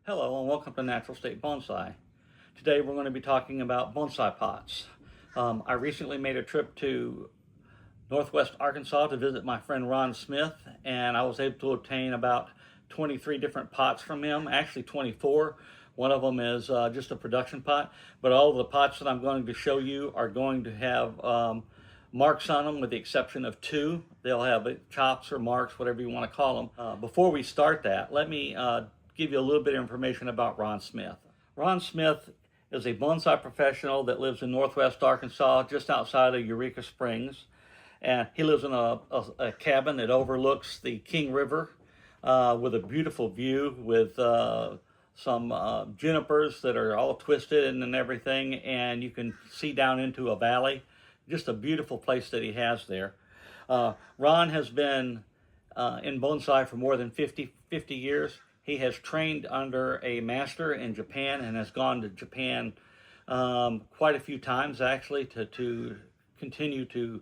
Hello and welcome to Natural State Bonsai. Today we're going to be talking about bonsai pots. I recently made a trip to Northwest Arkansas to visit my friend Ron Smith, and I was able to obtain about 23 different pots from him, actually 24. One of them is just a production pot, but all of the pots that I'm going to show you are going to have marks on them with the exception of two. They'll have chops or marks, whatever you want to call them. Before we start that, let me give you a little bit of information about Ron Smith. Ron Smith is a bonsai professional that lives in Northwest Arkansas, just outside of Eureka Springs. And he lives in a cabin that overlooks the King River with a beautiful view with some junipers that are all twisted and everything. And you can see down into a valley. Just a beautiful place that he has there. Ron has been in bonsai for more than 50 years. He has trained under a master in Japan and has gone to Japan quite a few times actually to continue to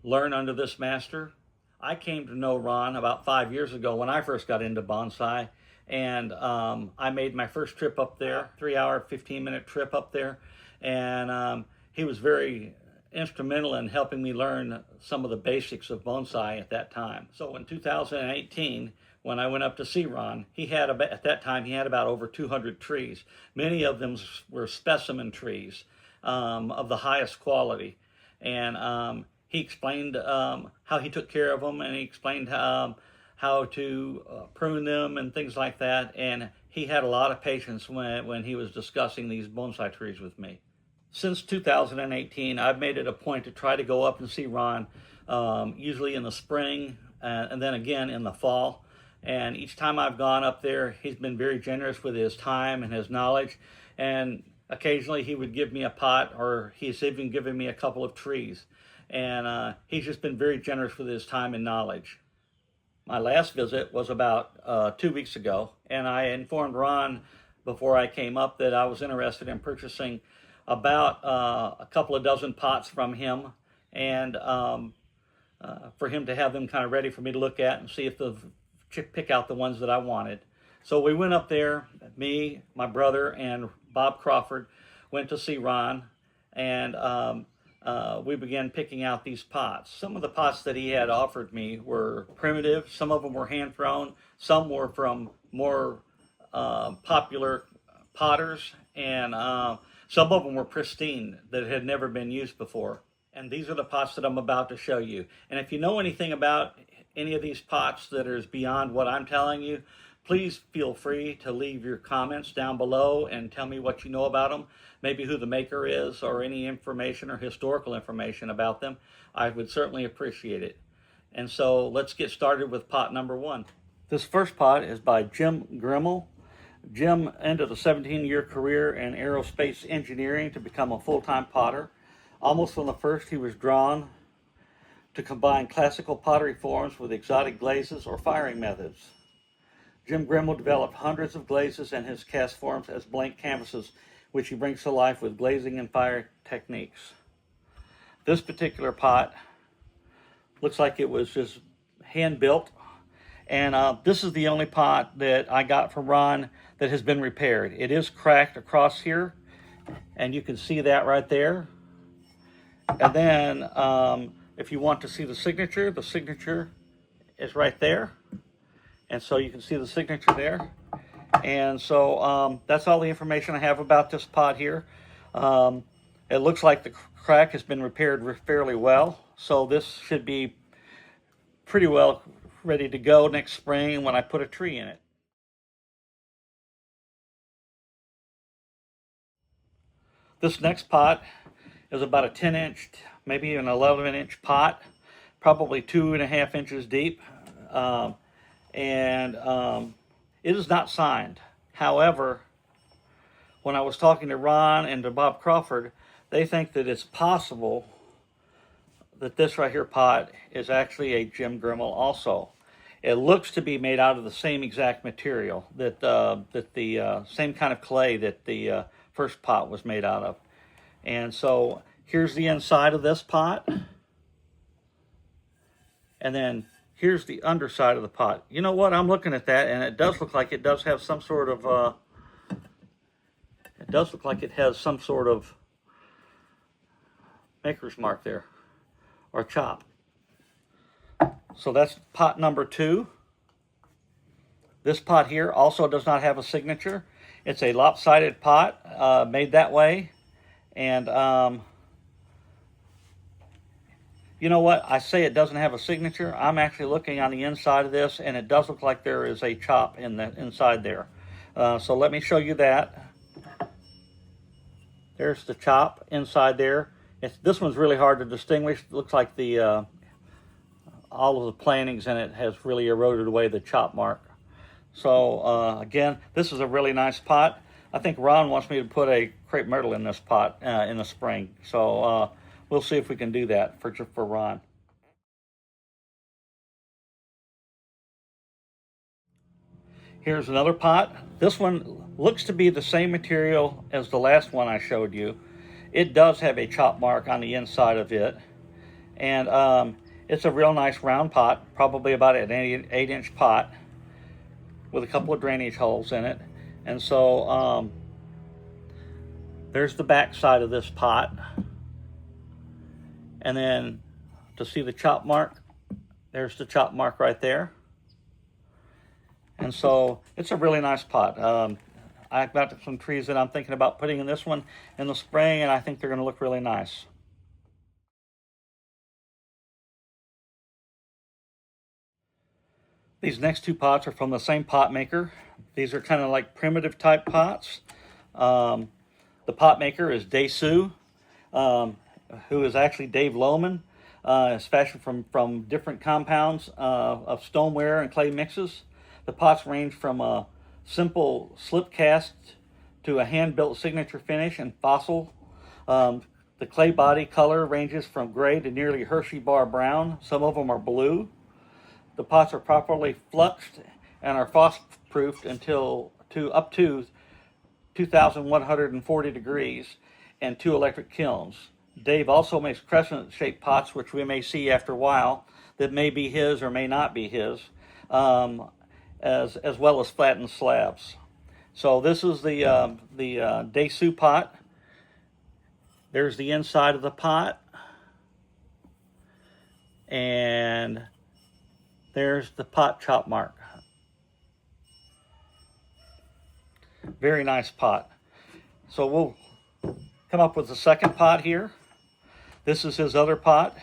learn under this master. I came to know Ron about 5 years ago when I first got into bonsai, and I made my first trip up there, 3-hour, 15-minute trip up there, and he was very instrumental in helping me learn some of the basics of bonsai at that time. So in 2018, when I went up to see Ron, at that time he had about over 200 trees. Many of them were specimen trees of the highest quality, and he explained how he took care of them, and he explained how to prune them and things like that. And he had a lot of patience when he was discussing these bonsai trees with me. Since 2018, I've made it a point to try to go up and see Ron, usually in the spring and then again in the fall. And each time I've gone up there, he's been very generous with his time and his knowledge. And occasionally he would give me a pot, or he's even given me a couple of trees. And he's just been very generous with his time and knowledge. My last visit was about 2 weeks ago, and I informed Ron before I came up that I was interested in purchasing about a couple of dozen pots from him, and for him to have them kind of ready for me to look at and see if pick out the ones that I wanted. So we went up there, me, my brother, and Bob Crawford went to see Ron, and we began picking out these pots. Some of the pots that he had offered me were primitive, some of them were hand-thrown, some were from more popular potters, and some of them were pristine that had never been used before. And these are the pots that I'm about to show you. And if you know anything about any of these pots that is beyond what I'm telling you, please feel free to leave your comments down below and tell me what you know about them, maybe who the maker is, or any information or historical information about them. I would certainly appreciate it. And so let's get started with pot number one. This first pot is by Jim Grimmel. Jim ended a 17-year career in aerospace engineering to become a full-time potter. Almost from the first, he was drawn to combine classical pottery forms with exotic glazes or firing methods. Jim Grimmel developed hundreds of glazes in his cast forms as blank canvases, which he brings to life with glazing and fire techniques. This particular pot looks like it was just hand-built, and this is the only pot that I got from Ron that has been repaired. It is cracked across here, and you can see that right there. And then if you want to see the signature is right there. And so you can see the signature there. And so that's all the information I have about this pot here. It looks like the crack has been repaired fairly well. So this should be pretty well ready to go next spring when I put a tree in it. This next pot is about a 10-inch, maybe an 11-inch pot, probably 2.5 inches deep. It is not signed. However, when I was talking to Ron and to Bob Crawford, they think that it's possible that this right here pot is actually a Jim Grimmel also. It looks to be made out of the same exact material, that the same kind of clay that the first pot was made out of. And so here's the inside of this pot. And then here's the underside of the pot. You know what? I'm looking at that, and it does look like it does have some sort of it does look like it has some sort of maker's mark there, or chop. So that's pot number 2. This pot here also does not have a signature. It's a lopsided pot, made that way. And you know what? I say it doesn't have a signature. I'm actually looking on the inside of this, and it does look like there is a chop in the inside there. So let me show you that. There's the chop inside there. This one's really hard to distinguish. It looks like the all of the plantings in it has really eroded away the chop mark. So again, this is a really nice pot. I think Ron wants me to put a crepe myrtle in this pot in the spring. So we'll see if we can do that for Ron. Here's another pot. This one looks to be the same material as the last one I showed you. It does have a chop mark on the inside of it. And it's a real nice round pot, probably about an 8-inch pot with a couple of drainage holes in it. And so there's the back side of this pot. And then to see the chop mark, there's the chop mark right there. And so it's a really nice pot. I've got some trees that I'm thinking about putting in this one in the spring, and I think they're going to look really nice. These next 2 pots are from the same pot maker. These are kind of like primitive type pots. The pot maker is Daesu, who is actually Dave Lohman. It's fashioned from different compounds of stoneware and clay mixes. The pots range from a simple slip cast to a hand-built signature finish and fossil. The clay body color ranges from gray to nearly Hershey bar brown. Some of them are blue. The pots are properly fluxed and are frost-proofed up to 2,140 degrees and 2 electric kilns. Dave also makes crescent-shaped pots, which we may see after a while, that may be his or may not be his, as well as flattened slabs. So this is the Daesu pot. There's the inside of the pot, and there's the pot chop mark. Very nice pot. So we'll come up with the second pot here. This is his other pot.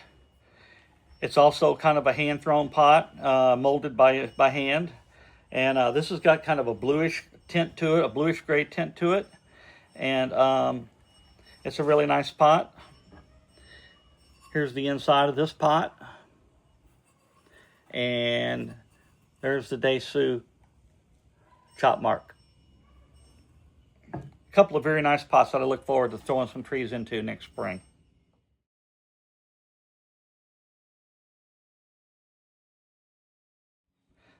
It's also kind of a hand-thrown pot, molded by hand. And this has got kind of a bluish tint to it, a bluish-gray tint to it. And it's a really nice pot. Here's the inside of this pot. And there's the Daesu chop mark. A couple of very nice pots that I look forward to throwing some trees into next spring.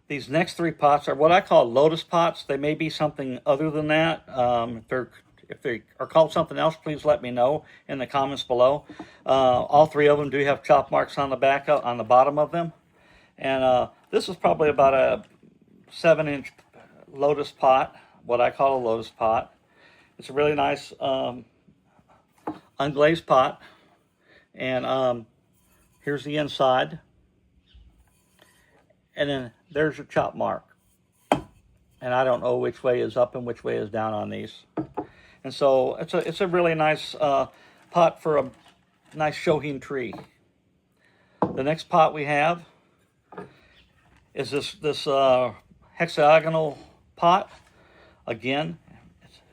These next 3 pots are what I call lotus pots. They may be something other than that. If they are called something else, please let me know in the comments below. All 3 of them do have chop marks on the back, on the bottom of them. And this is probably about a 7-inch lotus pot, what I call a lotus pot. It's a really nice unglazed pot. And here's the inside. And then there's your chop mark. And I don't know which way is up and which way is down on these. And so it's a really nice pot for a nice shohin tree. The next pot we have is this hexagonal pot. Again,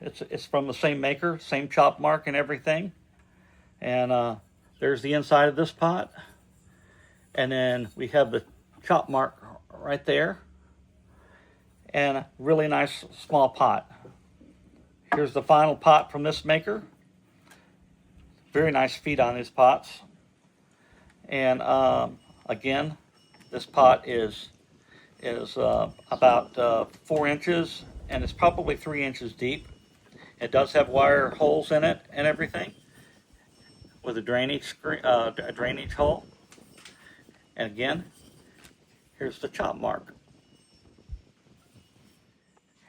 it's from the same maker, same chop mark and everything. And there's the inside of this pot. And then we have the chop mark right there. And a really nice small pot. Here's the final pot from this maker. Very nice feet on these pots. And again, this pot is about 4 inches, and it's probably 3 inches deep. It does have wire holes in it and everything, with a drainage hole. And again, here's the chop mark.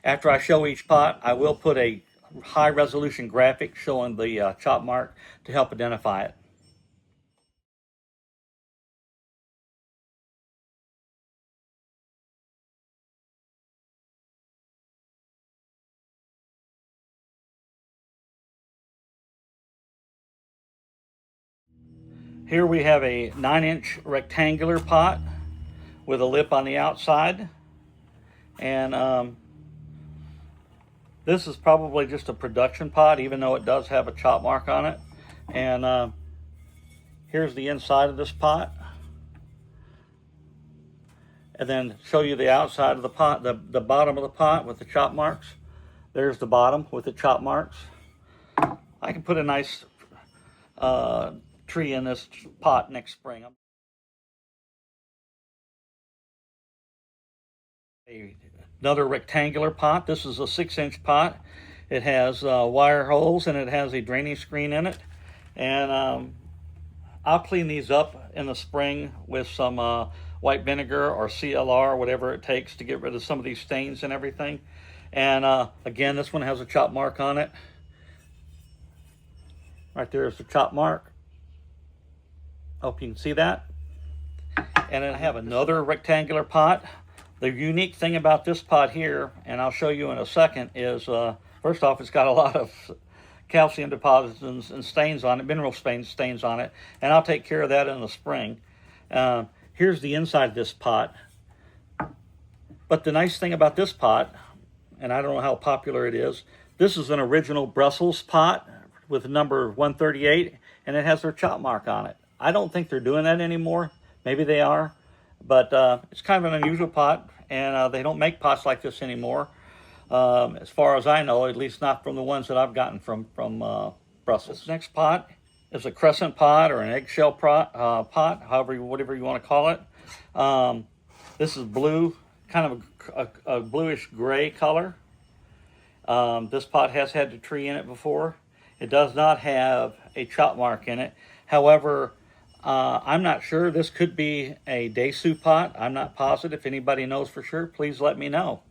After I show each pot, I will put a high resolution graphic showing the chop mark to help identify it. Here we have a 9-inch rectangular pot with a lip on the outside, and this is probably just a production pot, even though it does have a chop mark on it. And here's the inside of this pot, and then show you the outside of the pot, the bottom of the pot with the chop marks. There's the bottom with the chop marks. I can put a nice tree in this pot next spring. Another rectangular pot. This is a 6-inch pot. It has wire holes and it has a drainage screen in it. And I'll clean these up in the spring with some white vinegar or CLR, whatever it takes to get rid of some of these stains and everything. And again, this one has a chop mark on it. Right there is the chop mark. Hope you can see that. And then I have another rectangular pot. The unique thing about this pot here, and I'll show you in a second, is first off, it's got a lot of calcium deposits and stains on it, mineral stains on it, and I'll take care of that in the spring. Here's the inside of this pot. But the nice thing about this pot, and I don't know how popular it is, this is an original Brussels pot with number 138, and it has their chop mark on it. I don't think they're doing that anymore. Maybe they are, but it's kind of an unusual pot, and they don't make pots like this anymore, as far as I know, at least not from the ones that I've gotten from Brussels. This next pot is a crescent pot or an eggshell pot, whatever you want to call it. This is blue, kind of a bluish gray color. This pot has had the tree in it before. It does not have a chop mark in it. However, I'm not sure. This could be a Daisu pot. I'm not positive. If anybody knows for sure, please let me know.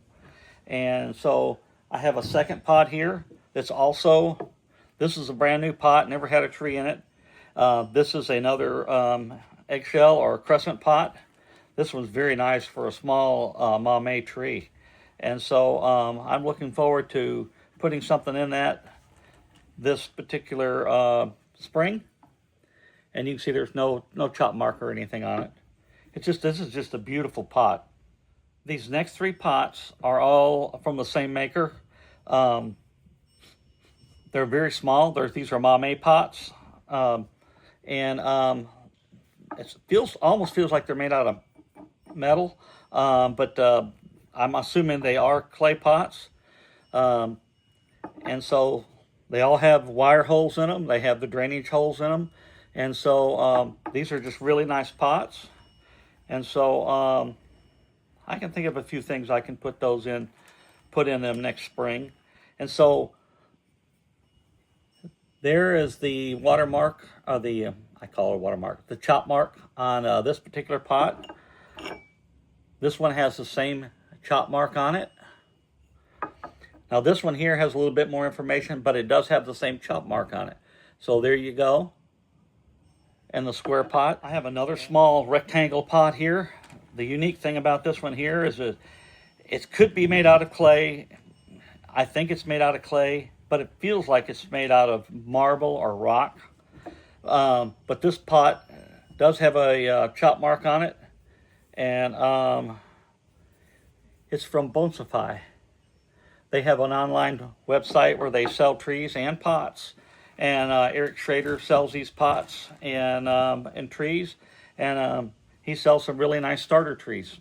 And so I have a second pot here that's also, this is a brand new pot, never had a tree in it. This is another eggshell or crescent pot. This one's very nice for a small mamey tree. And so I'm looking forward to putting something in that this particular spring. And you can see there's no chop mark or anything on it. This is just a beautiful pot. These next 3 pots are all from the same maker. They're very small. These are mamey pots. It almost feels like they're made out of metal, but I'm assuming they are clay pots. And so they all have wire holes in them. They have the drainage holes in them. And so these are just really nice pots. And so I can think of a few things I can put in them next spring. And so there is the watermark, I call it a watermark, the chop mark on this particular pot. This one has the same chop mark on it. Now this one here has a little bit more information, but it does have the same chop mark on it. So there you go. And the square pot. I have another small rectangle pot here. The unique thing about this one here is that it could be made out of clay. I think it's made out of clay, but it feels like it's made out of marble or rock. But this pot does have a chop mark on it, and it's from Bonsai. They have an online website where they sell trees and pots. And Eric Schrader sells these pots and trees, and he sells some really nice starter trees.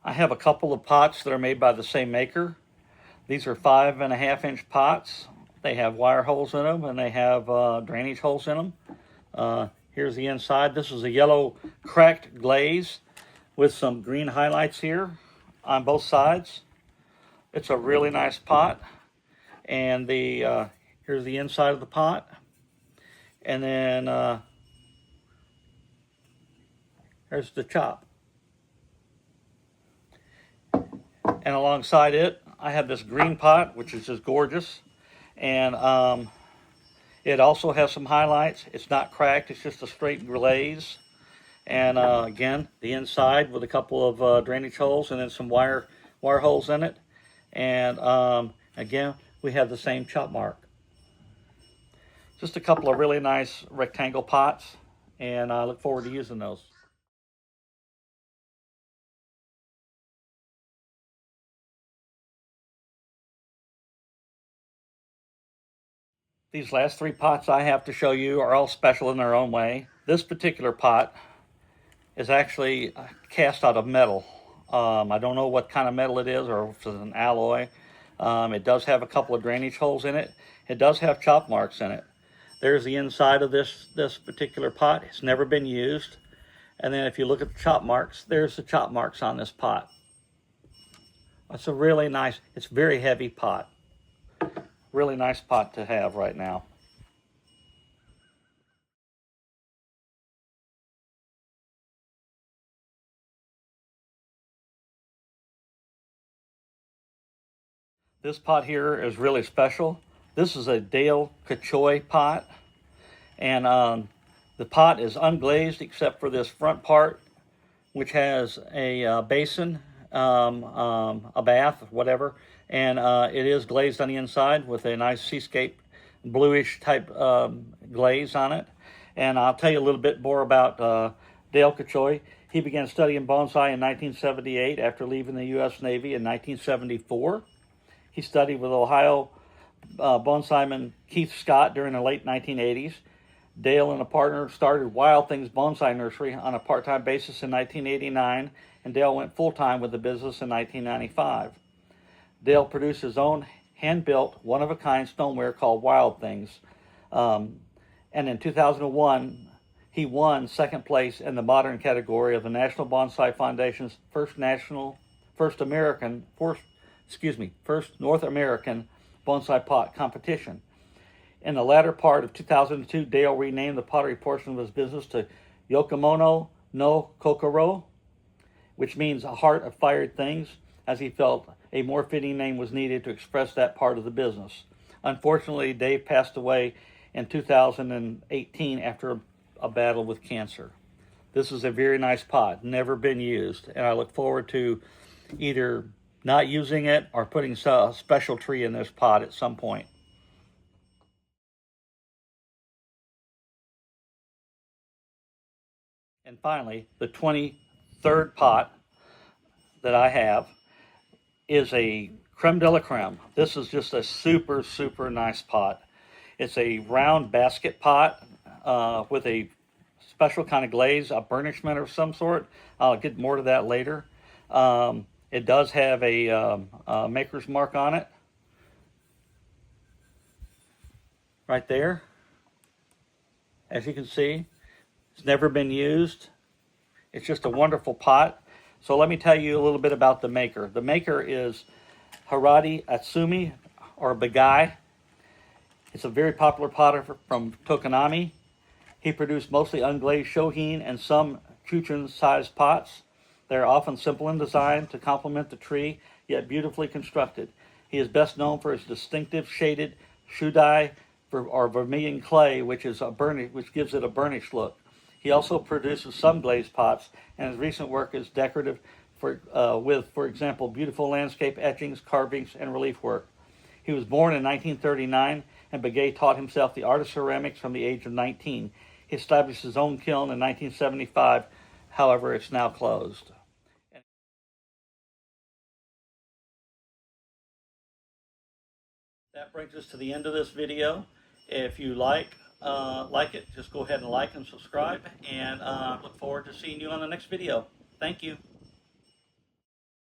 I have a couple of pots that are made by the same maker. These are 5.5-inch pots. They have wire holes in them, and they have drainage holes in them. Here's the inside. This is a yellow cracked glaze with some green highlights here on both sides. It's a really nice pot, and here's the inside of the pot, and then there's the chop. And alongside it, I have this green pot, which is just gorgeous. And it also has some highlights. It's not cracked, it's just a straight glaze. And again, the inside with a couple of drainage holes and then some wire holes in it. And again, we have the same chop mark. Just a couple of really nice rectangle pots, and I look forward to using those. These last three pots I have to show you are all special in their own way. This particular pot is actually cast out of metal. I don't know what kind of metal it is or if it's an alloy. It does have a couple of drainage holes in it. It does have chop marks in it. There's the inside of this particular pot. It's never been used. And then if you look at the chop marks, there's the chop marks on this pot. It's a really nice, it's a very heavy pot. Really nice pot to have right now. This pot here is really special. This is a Dale Kachoy pot, and the pot is unglazed except for this front part, which has a basin, a bath, whatever, and it is glazed on the inside with a nice seascape bluish type glaze on it. And I'll tell you a little bit more about Dale Kachoy. He began studying bonsai in 1978 after leaving the U.S. Navy in 1974. He studied with Ohio bonsaiman Keith Scott during the late 1980s. Dale and a partner started Wild Things Bonsai Nursery on a part-time basis in 1989, and Dale went full-time with the business in 1995. Dale produced his own hand-built, one-of-a-kind stoneware called Wild Things. And in 2001, he won second place in the modern category of the National Bonsai Foundation's first North American bonsai pot competition. In the latter part of 2002, Dale renamed the pottery portion of his business to Yokomono no Kokoro, which means a heart of fired things, as he felt a more fitting name was needed to express that part of the business. Unfortunately, Dave passed away in 2018 after a battle with cancer. This is a very nice pot, never been used, and I look forward to either not using it or putting a special tree in this pot at some point. And finally, the 23rd pot that I have is a creme de la creme. This is just a super, super nice pot. It's a round basket pot with a special kind of glaze, a burnishment of some sort. I'll get more to that later. It does have a maker's mark on it, right there. As you can see, it's never been used. It's just a wonderful pot. So let me tell you a little bit about the maker. The maker is Haradi Atsumi, or Bagai. It's a very popular potter from Tokonami. He produced mostly unglazed shohin and some chuchun-sized pots. They are often simple in design to complement the tree, yet beautifully constructed. He is best known for his distinctive shaded shudai or vermilion clay, which gives it a burnished look. He also produces some glazed pots, and his recent work is decorative with, for example, beautiful landscape etchings, carvings, and relief work. He was born in 1939, and Begay taught himself the art of ceramics from the age of 19. He established his own kiln in 1975, however, it's now closed. That brings us to the end of this video. If you like it, just go ahead and like and subscribe, and look forward to seeing you on the next video. Thank you.